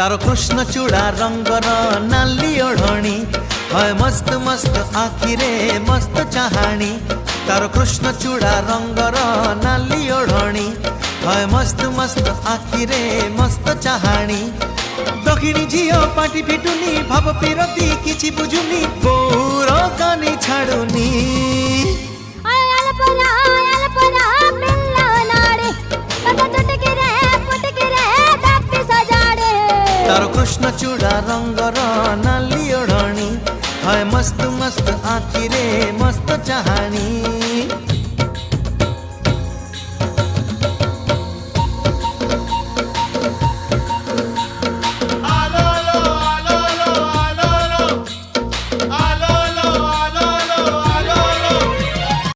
तारो कृष्ण चूड़ा रंगर नाली ओढ़णी है मस्त मस्त आखिरे मस्त चाहाणी। तारो कृष्ण चूड़ा रंगर नाली ओढ़णी है मस्त मस्त आखिरे मस्त चाहाणी। दक्षिणी झियो पाटी फिटुनी भाव पिरती किछि बुझुनी गौर कानी छाड़ुनी।